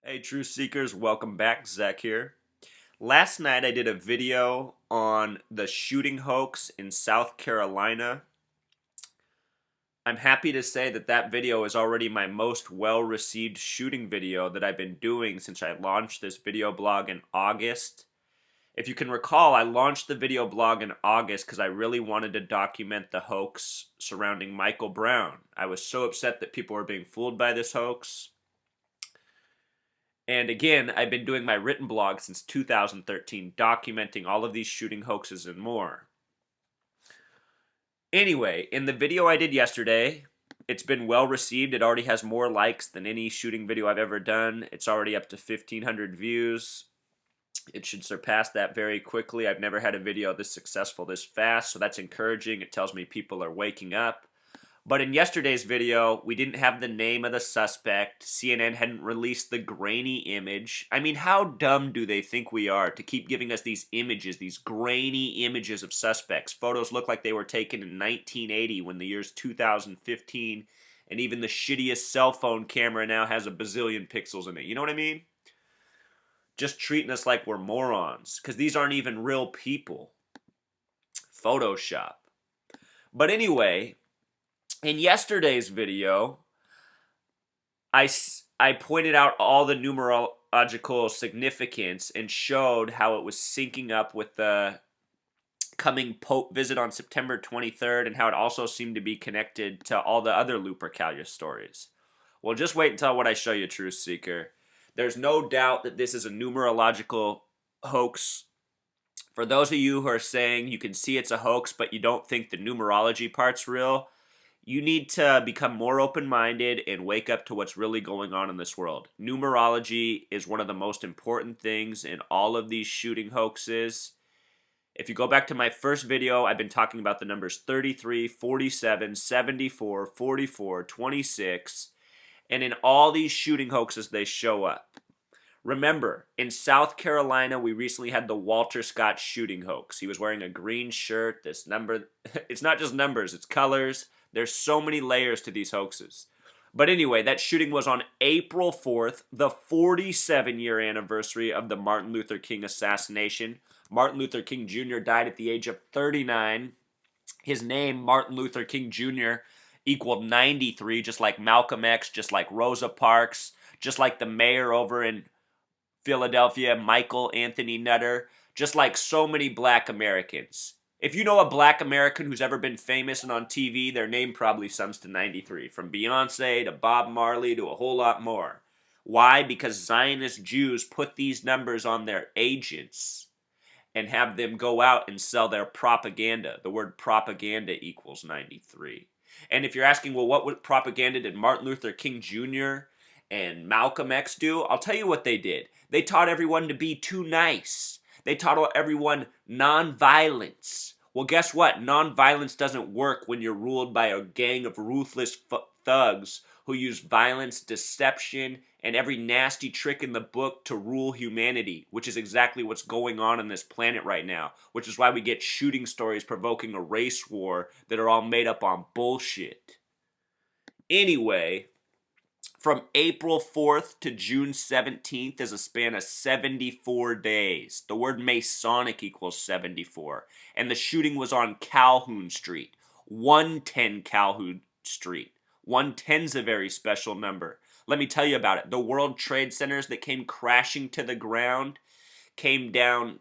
Hey, Truth Seekers, welcome back. Zach here. Last night I did a video on the shooting hoax in South Carolina. I'm happy to say that that video is already my most well-received shooting video that I've been doing since I launched this video blog in August. If you can recall, I launched the video blog in August because I really wanted to document the hoax surrounding Michael Brown. I was so upset that people were being fooled by this hoax. And again, I've been doing my written blog since 2013, documenting all of these shooting hoaxes and more. Anyway, in the video I did yesterday, it's been well received. It already has more likes than any shooting video I've ever done. It's already up to 1,500 views. It should surpass that very quickly. I've never had a video this successful this fast, so that's encouraging. It tells me people are waking up. But in yesterday's video, we didn't have the name of the suspect. CNN hadn't released the grainy image. I mean, how dumb do they think we are to keep giving us these images, these grainy images of suspects? Photos look like they were taken in 1980 when the year's 2015, and even the shittiest cell phone camera now has a bazillion pixels in it. You know what I mean? Just treating us like we're morons, because these aren't even real people. Photoshop. But anyway, in yesterday's video, I pointed out all the numerological significance and showed how it was syncing up with the coming Pope visit on September 23rd and how it also seemed to be connected to all the other Lupercalia stories. Well, just wait until what I show you, Truth Seeker. There's no doubt that this is a numerological hoax. For those of you who are saying you can see it's a hoax, but you don't think the numerology part's real, you need to become more open-minded and wake up to what's really going on in this world. Numerology is one of the most important things in all of these shooting hoaxes. If you go back to my first video, I've been talking about the numbers 33, 47, 74, 44, 26, and in all these shooting hoaxes, they show up. Remember, in South Carolina, we recently had the Walter Scott shooting hoax. He was wearing a green shirt. This number, it's not just numbers, it's colors. There's so many layers to these hoaxes. But anyway, that shooting was on April 4th, the 47-year anniversary of the Martin Luther King assassination. Martin Luther King Jr. died at the age of 39. His name, Martin Luther King Jr., equaled 93, just like Malcolm X, just like Rosa Parks, just like the mayor over in Philadelphia, Michael Anthony Nutter, just like so many black Americans. If you know a black American who's ever been famous and on TV, their name probably sums to 93. From Beyonce to Bob Marley to a whole lot more. Why? Because Zionist Jews put these numbers on their agents and have them go out and sell their propaganda. The word propaganda equals 93. And if you're asking, well, what propaganda did Martin Luther King Jr. and Malcolm X do? I'll tell you what they did. They taught everyone to be too nice. They taught everyone nonviolence. Well, guess what? Nonviolence doesn't work when you're ruled by a gang of ruthless thugs who use violence, deception, and every nasty trick in the book to rule humanity, which is exactly what's going on this planet right now, which is why we get shooting stories provoking a race war that are all made up on bullshit. Anyway, from April 4th to June 17th is a span of 74 days. The word Masonic equals 74. And the shooting was on Calhoun Street. 110 Calhoun Street. 110's a very special number. Let me tell you about it. The World Trade Centers that came crashing to the ground came down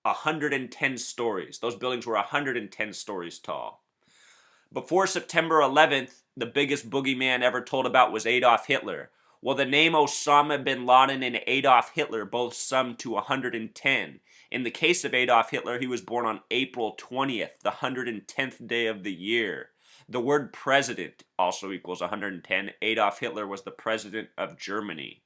110 stories. Those buildings were 110 stories tall. Before September 11th, the biggest boogeyman ever told about was Adolf Hitler. Well, the name Osama bin Laden and Adolf Hitler both summed to 110. In the case of Adolf Hitler, he was born on April 20th, the 110th day of the year. The word president also equals 110. Adolf Hitler was the president of Germany.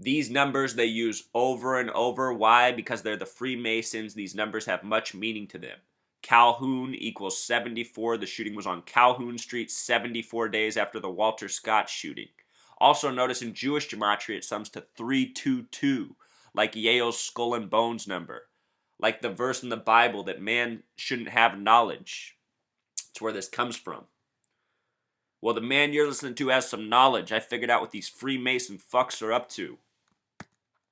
These numbers they use over and over. Why? Because they're the Freemasons. These numbers have much meaning to them. Calhoun equals 74. The shooting was on Calhoun Street 74 days after the Walter Scott shooting. Also notice in Jewish gematria it sums to 322, like Yale's skull and bones number. Like the verse in the Bible that man shouldn't have knowledge. It's where this comes from. Well, the man you're listening to has some knowledge. I figured out what these Freemason fucks are up to.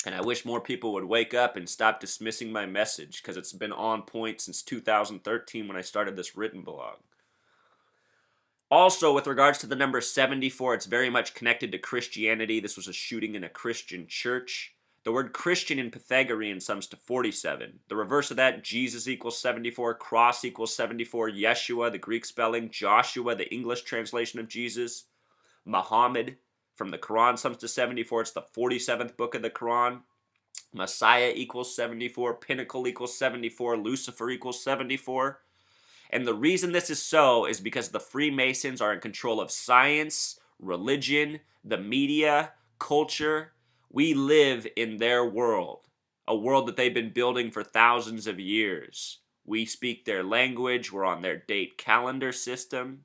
And I wish more people would wake up and stop dismissing my message, because it's been on point since 2013 when I started this written blog. Also, with regards to the number 74, it's very much connected to Christianity. This was a shooting in a Christian church. The word Christian in Pythagorean sums to 47. The reverse of that, Jesus equals 74, cross equals 74, Yeshua, the Greek spelling, Joshua, the English translation of Jesus, Muhammad from the Quran sums to 74. It's the 47th book of the Quran. Messiah equals 74, Pinnacle equals 74, Lucifer equals 74. And the reason this is so is because the Freemasons are in control of science, religion, the media, culture. We live in their world, a world that they've been building for thousands of years. We speak their language. We're on their date calendar system.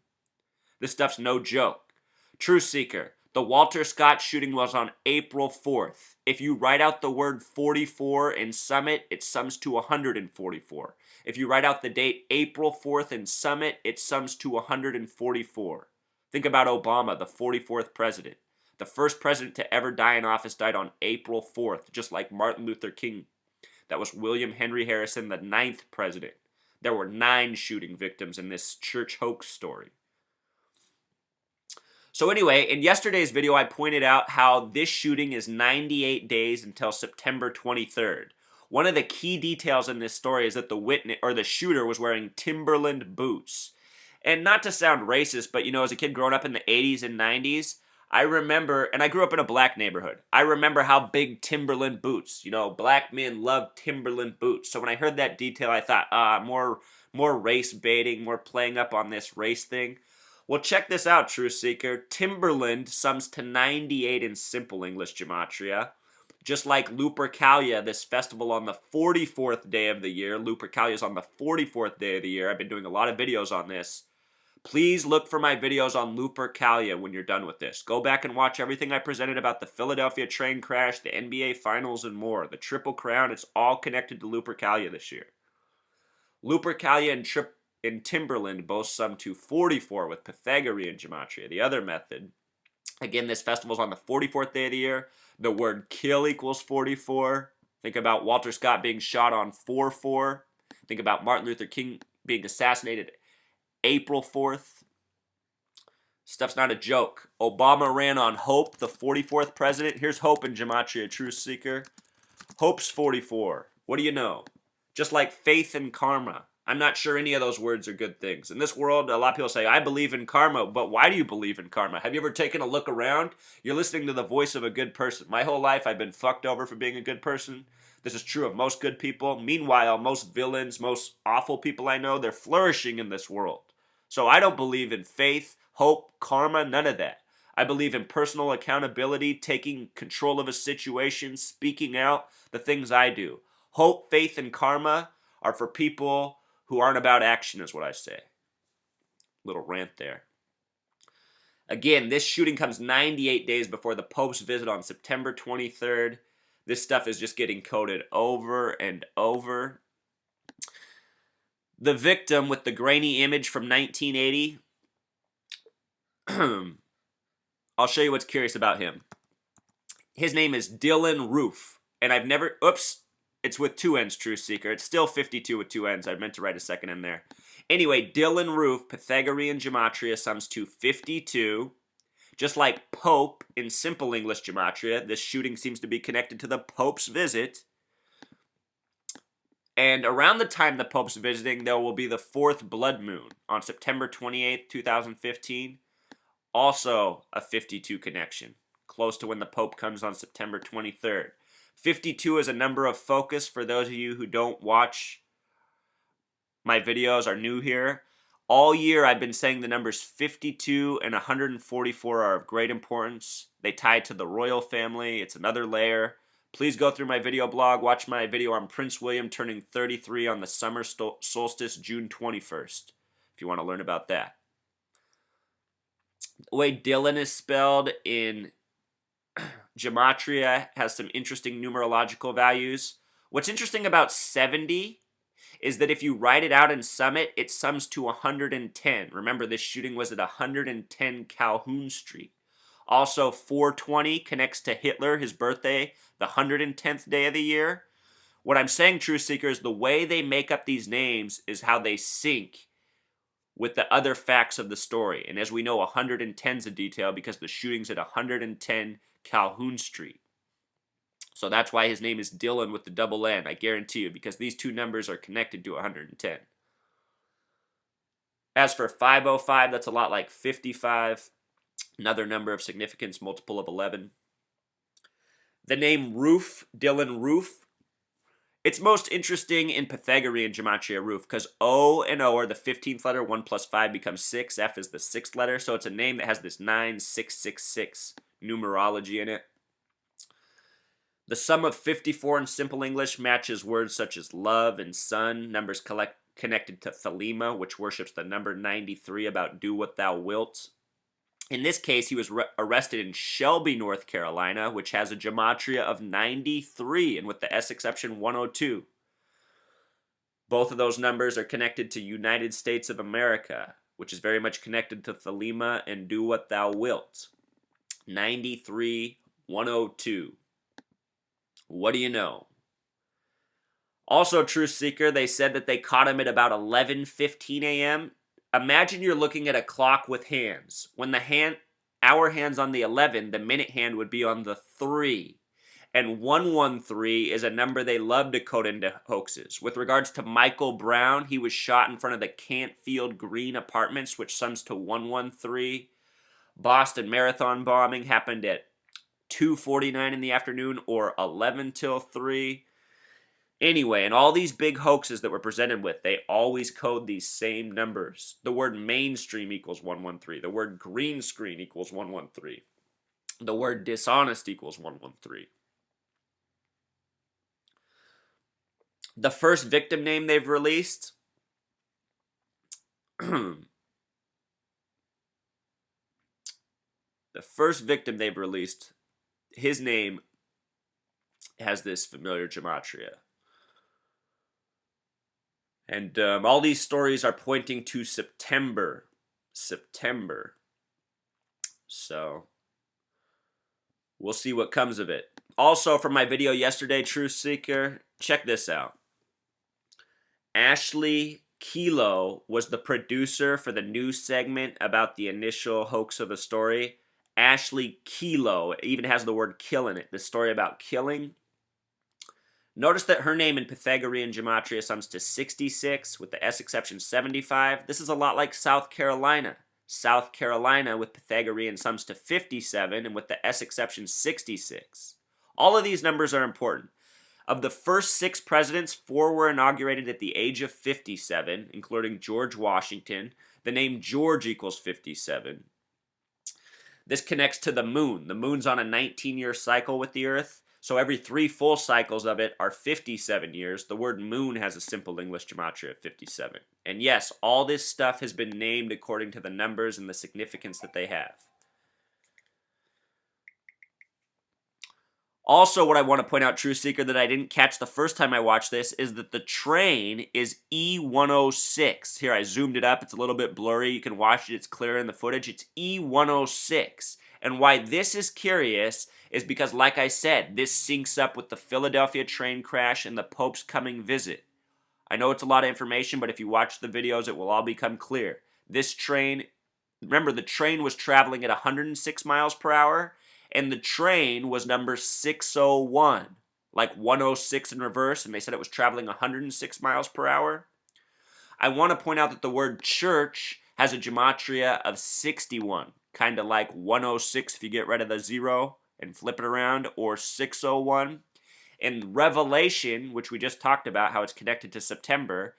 This stuff's no joke. Truth Seeker, the Walter Scott shooting was on April 4th. If you write out the word 44 in Summit, it sums to 144. If you write out the date April 4th in Summit, it sums to 144. Think about Obama, the 44th president. The first president to ever die in office died on April 4th, just like Martin Luther King. That was William Henry Harrison, the 9th president. There were 9 shooting victims in this church hoax story. So anyway, in yesterday's video, I pointed out how this shooting is 98 days until September 23rd. One of the key details in this story is that the witness or the shooter was wearing Timberland boots. And not to sound racist, but as a kid growing up in the 80s and 90s, I remember, and I grew up in a black neighborhood, I remember how big Timberland boots, black men love Timberland boots. So when I heard that detail, I thought, more race baiting, more playing up on this race thing. Well, check this out, Truth Seeker. Timberland sums to 98 in simple English gematria. Just like Lupercalia, this festival on the 44th day of the year. Lupercalia is on the 44th day of the year. I've been doing a lot of videos on this. Please look for my videos on Lupercalia when you're done with this. Go back and watch everything I presented about the Philadelphia train crash, the NBA Finals, and more. The Triple Crown, it's all connected to Lupercalia this year. Lupercalia and Timberland both sum to 44 with Pythagorean gematria, the other method. Again, this festival's on the 44th day of the year. The word kill equals 44. Think about Walter Scott being shot on 4/4. Think about Martin Luther King being assassinated April 4th. Stuff's not a joke. Obama ran on Hope, the 44th president. Here's Hope in gematria, Truth Seeker. Hope's 44. What do you know? Just like faith and karma. I'm not sure any of those words are good things. In this world, a lot of people say, I believe in karma, but why do you believe in karma? Have you ever taken a look around? You're listening to the voice of a good person. My whole life, I've been fucked over for being a good person. This is true of most good people. Meanwhile, most villains, most awful people I know, they're flourishing in this world. So I don't believe in faith, hope, karma, none of that. I believe in personal accountability, taking control of a situation, speaking out, the things I do. Hope, faith, and karma are for people who aren't about action, is what I say. Little rant there. Again, this shooting comes 98 days before the Pope's visit on September 23rd. This stuff is just getting coded over and over. The victim with the grainy image from 1980. I'll show you what's curious about him. His name is Dylann Roof. And I've never... It's with 2 N's, Truth Seeker. It's still 52 with 2 N's. I meant to write a second in there. Anyway, Dylann Roof, Pythagorean gematria, sums to 52. Just like Pope in simple English gematria, this shooting seems to be connected to the Pope's visit. And around the time the Pope's visiting, there will be the 4th blood moon on September 28th, 2015. Also a 52 connection, close to when the Pope comes on September 23rd. 52 is a number of focus for those of you who don't watch my videos, are new here. All year I've been saying the numbers 52 and 144 are of great importance. They tie to the royal family. It's another layer. Please go through my video blog. Watch my video on Prince William turning 33 on the summer solstice, June 21st, if you want to learn about that. The way Dylan is spelled in gematria has some interesting numerological values. What's interesting about 70 is that if you write it out and sum it, it sums to 110. Remember, this shooting was at 110 Calhoun Street. Also, 420 connects to Hitler, his birthday, the 110th day of the year. What I'm saying, Truth Seekers, the way they make up these names is how they sync with the other facts of the story. And as we know, 110 is a detail because the shooting's at 110 Calhoun Street. So that's why his name is Dylann with the double N, I guarantee you, because these two numbers are connected to 110. As for 505, that's a lot like 55, another number of significance, multiple of 11. The name Roof, Dylann Roof, it's most interesting in Pythagorean gematria Roof because O and O are the 15th letter, 1 plus 5 becomes 6, F is the 6th letter, so it's a name that has this 9666 numerology in it. The sum of 54 in simple English matches words such as love and sun, numbers connected to Thelema, which worships the number 93 about do what thou wilt. In this case, he was arrested in Shelby, North Carolina, which has a gematria of 93, and with the S exception 102. Both of those numbers are connected to United States of America, which is very much connected to Thelema and do what thou wilt. 93, 102. What do you know? Also, Truth Seeker, they said that they caught him at about 11:15 a.m. Imagine you're looking at a clock with hands. When our hand's on the 11, the minute hand would be on the 3. And 113 is a number they love to code into hoaxes. With regards to Michael Brown, he was shot in front of the Cantfield Green Apartments, which sums to 113. Boston Marathon bombing happened at 2:49 in the afternoon or 11 till 3. Anyway, and all these big hoaxes that we're presented with, they always code these same numbers. The word mainstream equals 113. The word green screen equals 113. The word dishonest equals 113. The first victim name they've released, the first victim they've released, his name has this familiar gematria. And all these stories are pointing to September. So, we'll see what comes of it. Also, from my video yesterday, Truth Seeker, check this out. Ashley Kilo was the producer for the news segment about the initial hoax of the story. Ashley Kilo, it even has the word kill in it, the story about killing. Notice that her name in Pythagorean gematria sums to 66, with the S exception 75. This is a lot like South Carolina. South Carolina with Pythagorean sums to 57, and with the S exception 66. All of these numbers are important. Of the first 6 presidents, 4 were inaugurated at the age of 57, including George Washington. The name George equals 57. This connects to the moon. The moon's on a 19-year cycle with the Earth, so every 3 full cycles of it are 57 years. The word moon has a simple English gematria of 57. And yes, all this stuff has been named according to the numbers and the significance that they have. Also, what I want to point out, Truth Seeker, that I didn't catch the first time I watched this is that the train is E106. Here, I zoomed it up. It's a little bit blurry. You can watch it. It's clear in the footage. It's E106. And why this is curious is because, like I said, this syncs up with the Philadelphia train crash and the Pope's coming visit. I know it's a lot of information, but if you watch the videos, it will all become clear. This train, remember, the train was traveling at 106 miles per hour, and the train was number 601, like 106 in reverse, and they said it was traveling 106 miles per hour. I want to point out that the word church has a gematria of 61, kind of like 106 if you get rid of the 0 and flip it around, or 601. In Revelation, which we just talked about, how it's connected to September,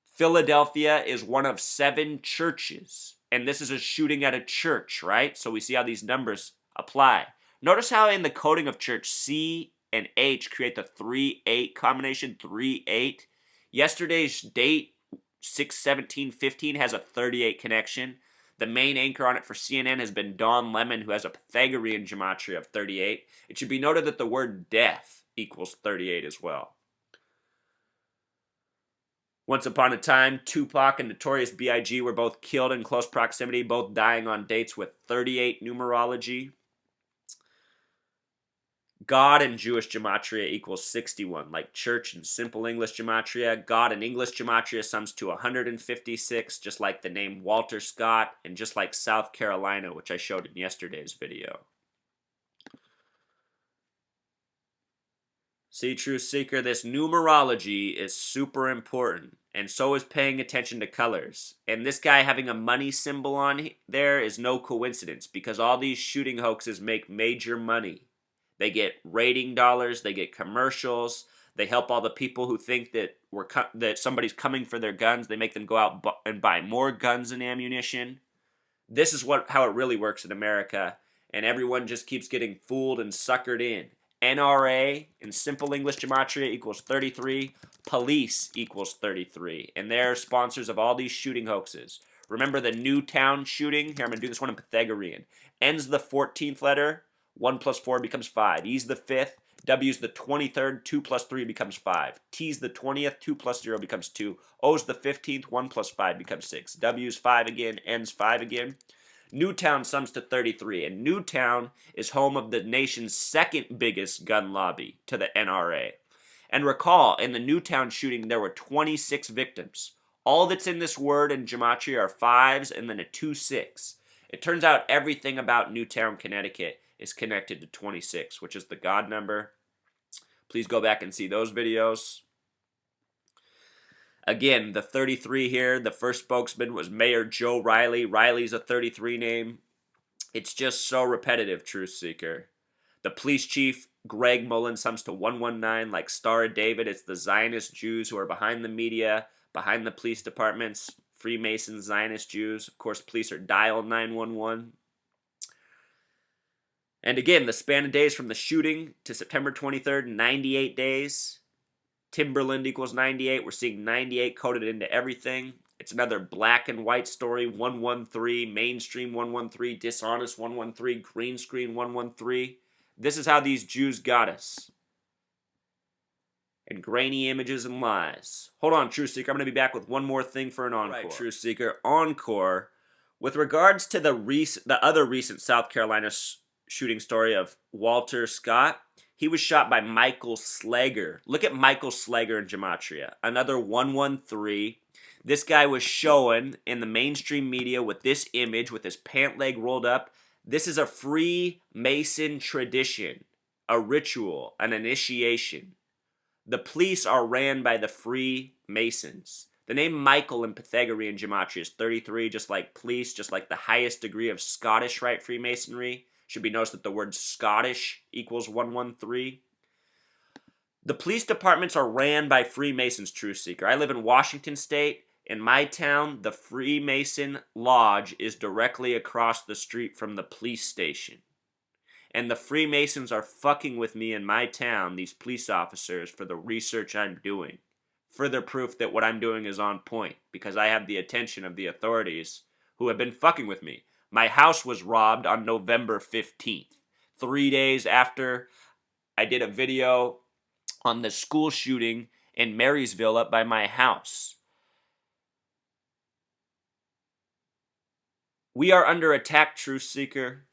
Philadelphia is one of 7 churches, and this is a shooting at a church, right? So we see how these numbers apply. Notice how in the coding of church, C and H create the 3-8 combination, 3-8. Yesterday's date, 6/17/15, has a 38 connection. The main anchor on it for CNN has been Don Lemon, who has a Pythagorean gematria of 38. It should be noted that the word death equals 38 as well. Once upon a time, Tupac and Notorious B.I.G. were both killed in close proximity, both dying on dates with 38 numerology. God in Jewish gematria equals 61. Like church in simple English gematria, God in English gematria sums to 156, just like the name Walter Scott, and just like South Carolina, which I showed in yesterday's video. See, True Seeker, this numerology is super important, and so is paying attention to colors. And this guy having a money symbol on there is no coincidence, because all these shooting hoaxes make major money. They get rating dollars, they get commercials, they help all the people who think that that somebody's coming for their guns. They make them go out and buy more guns and ammunition. This is how it really works in America, and everyone just keeps getting fooled and suckered in. NRA in simple English gematria equals 33. Police equals 33. And they're sponsors of all these shooting hoaxes. Remember the Newtown shooting? Here, I'm going to do this one in Pythagorean. N's the 14th letter. 1 plus 4 becomes 5. E's the 5th. W's the 23rd. 2 plus 3 becomes 5. T's the 20th. 2 plus 0 becomes 2. O's the 15th. 1 plus 5 becomes 6. W's 5 again. N's 5 again. Newtown sums to 33, and Newtown is home of the nation's second biggest gun lobby to the NRA. And recall, in the Newtown shooting, there were 26 victims. All that's in this word in gematria are 5s and then a 2-6. It turns out everything about Newtown, Connecticut is connected to 26, which is the God number. Please go back and see those videos. Again, the 33 here, the first spokesman was Mayor Joe Riley. Riley's a 33 name. It's just so repetitive, Truth Seeker. The police chief, Greg Mullen, sums to 119. Like Star of David, it's the Zionist Jews who are behind the media, behind the police departments, Freemasons, Zionist Jews. Of course, police are dial 911. And again, the span of days from the shooting to September 23rd, 98 days. Timberland equals 98. We're seeing 98 coded into everything. It's another black and white story, 113, mainstream 113, dishonest 113, green screen 113. This is how these Jews got us. And grainy images and lies. Hold on, True Seeker. I'm going to be back with one more thing for an encore. Right, True Seeker. Encore. With regards to the other recent South Carolina shooting story of Walter Scott, he was shot by Michael Slager. Look at Michael Slager in gematria. Another 113. This guy was shown in the mainstream media with this image with his pant leg rolled up. This is a Freemason tradition, a ritual, an initiation. The police are ran by the Freemasons. The name Michael in Pythagorean gematria is 33, just like police, just like the highest degree of Scottish Rite Freemasonry. Should be noticed that the word Scottish equals 113. The police departments are ran by Freemasons, True Seeker. I live in Washington State. In my town, the Freemason Lodge is directly across the street from the police station. And the Freemasons are fucking with me in my town, these police officers, for the research I'm doing. Further proof that what I'm doing is on point, because I have the attention of the authorities who have been fucking with me. My house was robbed on November 15th, 3 days after I did a video on the school shooting in Marysville up by my house. We are under attack, Truth Seeker,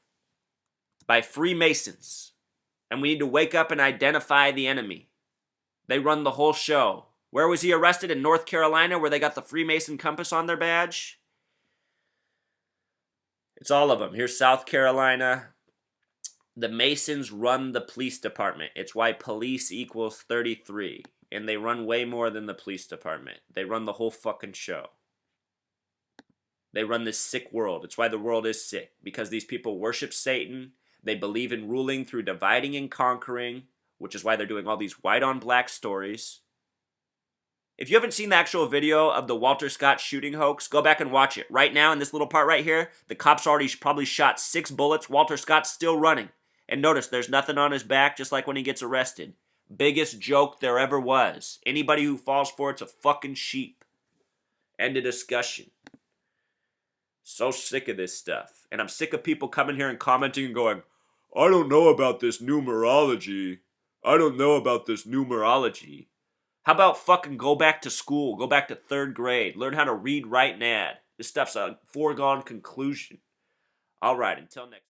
by Freemasons, and we need to wake up and identify the enemy. They run the whole show. Where was he arrested? In North Carolina, where they got the Freemason compass on their badge? It's all of them. Here's South Carolina. The Masons run the police department. It's why police equals 33. And they run way more than the police department. They run the whole fucking show. They run this sick world. It's why the world is sick. Because these people worship Satan. They believe in ruling through dividing and conquering, which is why they're doing all these white on black stories. If you haven't seen the actual video of the Walter Scott shooting hoax, go back and watch it. Right now, in this little part right here, the cops already probably shot 6 bullets. Walter Scott's still running. And notice, there's nothing on his back, just like when he gets arrested. Biggest joke there ever was. Anybody who falls for it's a fucking sheep. End of discussion. So sick of this stuff. And I'm sick of people coming here and commenting and going, I don't know about this numerology. I don't know about this numerology. How about fucking go back to school, go back to 3rd grade, learn how to read, write, and add. This stuff's a foregone conclusion. All right, until next